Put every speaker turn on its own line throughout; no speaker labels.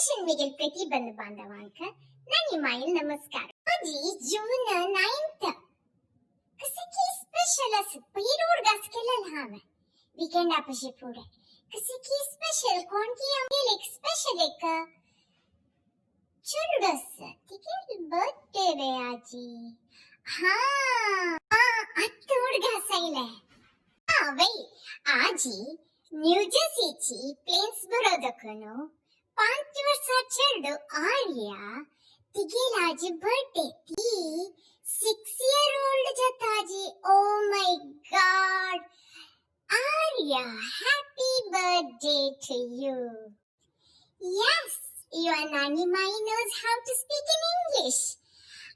Session Miguel Pretty Bandabandavanka, Nanni Mail Namaskar. Aaji June 9th. Kasiki special as Pirur Gaskellal Hame. Weekend apashi pude. Kasiki special konki amgelik special ek Churdas. Tikel birthday ve Aaji. हाँ अत्तूड़ घासाइले वही आजी New Jersey Plainsboro दखनो 5 वर्षाचेरडो आर्या तिगेलाजी birthday ती 6-year-old जताजी oh my God Arya happy birthday to you yes your nani my knows how to speak in English.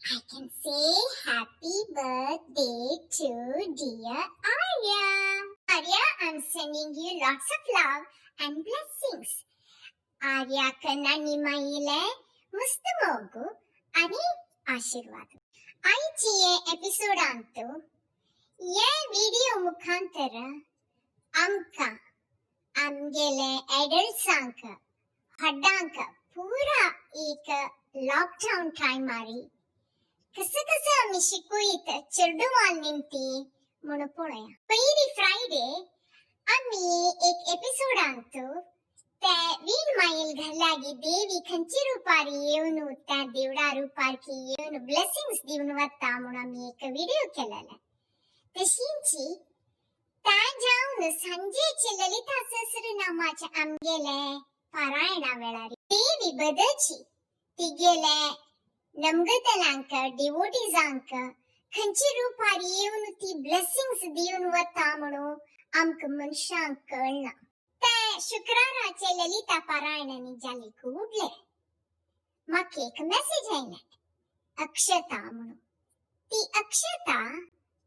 I can say happy birthday to dear Arya. Arya, I'm sending you lots of love and blessings. Arya ka Nanni maayile mustu mogu ani ashirwadu. Aichiye episode antu ye video mukhantara amka amgele adults anka haddanka pura ek lockdown time mari कसा आम्ही शिकूत चिरडुवाल निमती म्हणून पळया पहिली Friday आम्ही एक episode आणतो त्या वीण mile घरलागी देवी खंची रुपारी येऊन त्या देवडा रुपारकी येऊन ब्लेसिंग्स देऊन वत्ता म्हणून आम्ही एक व्हिडिओ केलेला तशींची त्या जाऊन संजेचे ललिता सहस्रनामाचे आमगेले पारायणा वेळारी देवी बदलची ती गेले नमगतलांक डिवोटीजांक खंची रुपारी येऊन ती ब्लेसिंग्स दिवन वता म्हणून आमक मनशांक कळना त्या शुक्राराचे ललिता पारायणानी जाली कुडले म्हाका एक मेसेज आयला अक्षता म्हणून ती अक्षता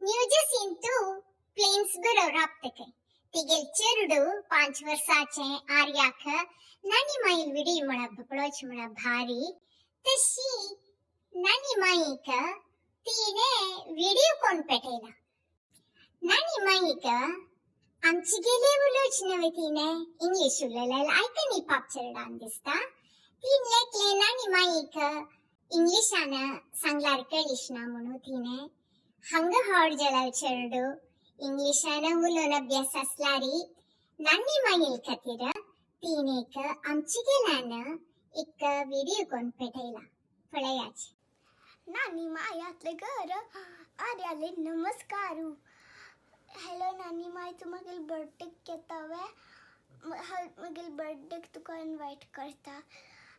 न्यूजर्सीन तू प्लेन्सबरो राबतके तिगेल चेडू 5 वर्षाचे आर्याक नानी माईल विडी म्हणा भपळोच म्हणा भारी तशी नानी माईक तिने व्हिडिओ कॉन पेटेला नानी माईक आमची गेले उलोच नवे तिने इंग्लिश उललेला ऐकनी पापचरडान दिसता तीन लेकले नानी माईक इंग्लिशान सांगलार कळीश ना म्हणून तिने हंग हॉड जलाल चेरडू इंग्लिशान उलोन अभ्यास असलारी नानी माईल खातीर तिने आमची गेल्यान एक व्हिडिओ कॉन पेटेला पळयाची
नानी मायातले घर आर्याले नमस्कारू हेलो नानी माय तू मगेल बर्थडे केतावे मगेल बर्थडे तुका इनवाइट करता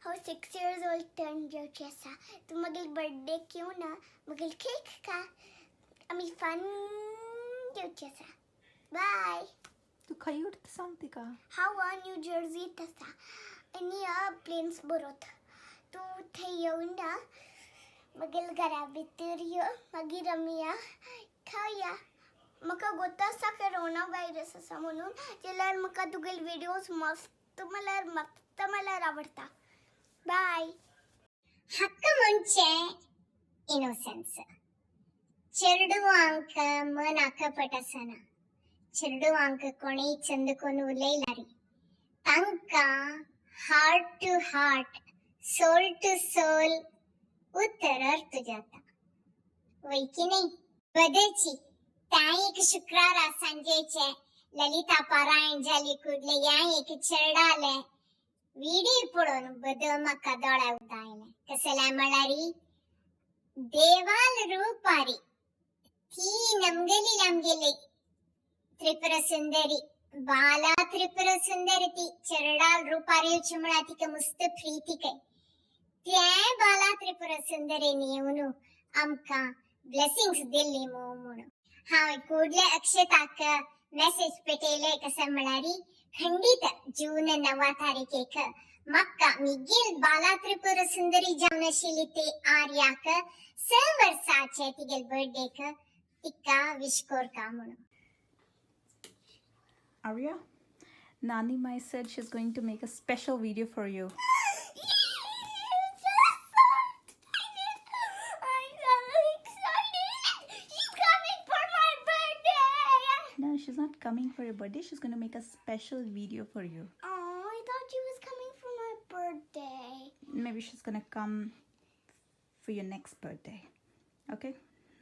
हांव 6 years old टर्न जेवची आसा तू मगेल बर्थडे येऊ ना मगेल केक खा आमी फन जेवची आसा बाय
तू खंय उरता सांग तिका
हांव न्यू जर्सीत आसा आनी प्लेन्स बरोत तू थंय येऊन ना मगेल घरा भितर यो मागीर आमी खावया म्हाका गोता आसा कोरोना व्हायरस आसा म्हणून जाल्यार म्हाका तुगेल व्हिडिओज मस्त म्हळ्यार आवडटा बाय
हक्क म्हणजे इनोसेन्स चेडुवांक मन आकपट आसना चेडुवांक कोणी चंद कोण उलयलारी तांका heart to heart soul to soul उत्तर अर्थ जाता वय की नाही बदलची त्या एक शुक्रारा संजेचे ललिता पारायण जाली कुडले या एक चेडाले व्हिडिओ पळोवन बदल म्हाका दोळा उदायले कसले म्हळ्यारी देवाल रूपारी ती नमगेली त्रिपुरा सुंदरी बाला त्रिपुरा सुंदरी ती चेडाल रूपारी म्हळ्यार तिका मस्त प्रीती काय त्या बाला त्रिपुरा सुंदरेनी येऊन आमका ब्लेसिंग्स दिल्ली म्हणून हांव कुडले अक्षताक मेसेज पेटयले कसं म्हळ्यारी खंडित जून 9 तारीखेक म्हाका मिगेल बाला त्रिपुरा सुंदरी जावन आशिल्ली ते आर्याक 6 वर्साचे तिगेल बर्थडेक तिका विश करता म्हणून
Arya, Nani Mai said she's going to make a special video for you. No, she's not coming for your birthday. She's going to make a special video for you.
Oh, I thought she was coming for my birthday.
maybe she's gonna come for your next birthday. Okay?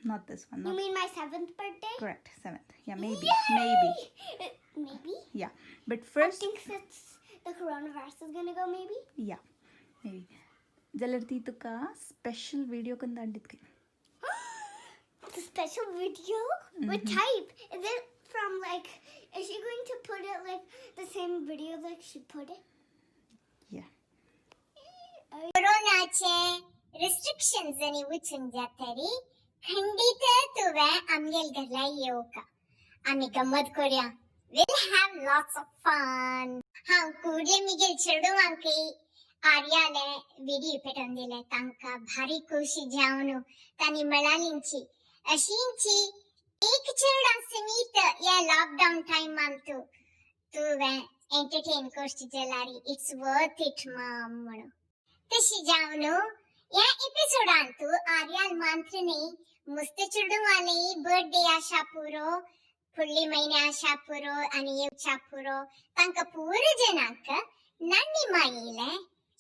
Not this one.
You
Not
mean my 7th birthday?
correct. 7th. Yeah, maybe.
Yay!
Maybe.
Maybe?
Yeah. But
I
first,
think that's the coronavirus is gonna go maybe.
yeah. Maybe. Jalarti tuka special video kandanditke.
The special video? What type? Is it from like, is she going to put it like the same video like she put it?
Yeah.
कोरोनाचे restrictions आणि उचून जातरी खंडित तुवे आमगेल घरला येऊ का आम्ही गम्मत करूया will have lots of fun हांव कुडले मिगेल चेडूवांकी आर्याले व्हिडिओ पेटोवन दिले तांका भारी खुशी जावनु तानी म्हळालींची अशींची एक चेडा समीत या लॉकडाउन टाइम मांतू तुवे एंटरटेन करची जलारी इट्स वर्थ इट मम म्हणू तशी जावनु या एपिसोडांतू आर्याल मांत्रनी मस्त चेडूवाले बर्थडे आशा पुरो फुडली महिने आशा पुरो आणि येवचा पुरो तांका पूर जनांक नन्नी मायेले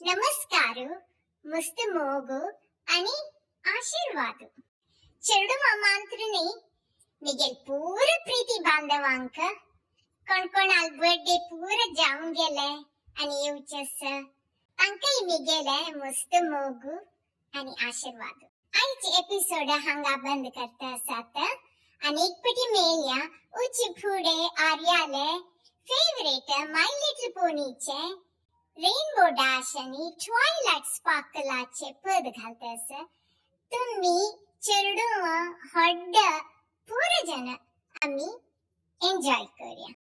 नमस्कारू मस्त मोगू आणि आशीर्वाद चेडूवा मांत्रनी मिगेल पूर प्रीती बांधवांक कोण कोणाल बर्थडे पूर जाऊन गेले आणि येवचस तांकाय मिगेले मस्त मोगू आणि आशीर्वाद आजचे एपिसोड हांगा बंद करता आसात आणि एक पटी मेल्या उची फुडे आर्याले फेवरेट माय लिटल पोनीचे रेनबो डॅश आणि ट्वाइलाइट स्पार्कलाचे पद घालतास तुम्ही चेडू हड्ड पूर जन आम्ही एन्जॉय करूया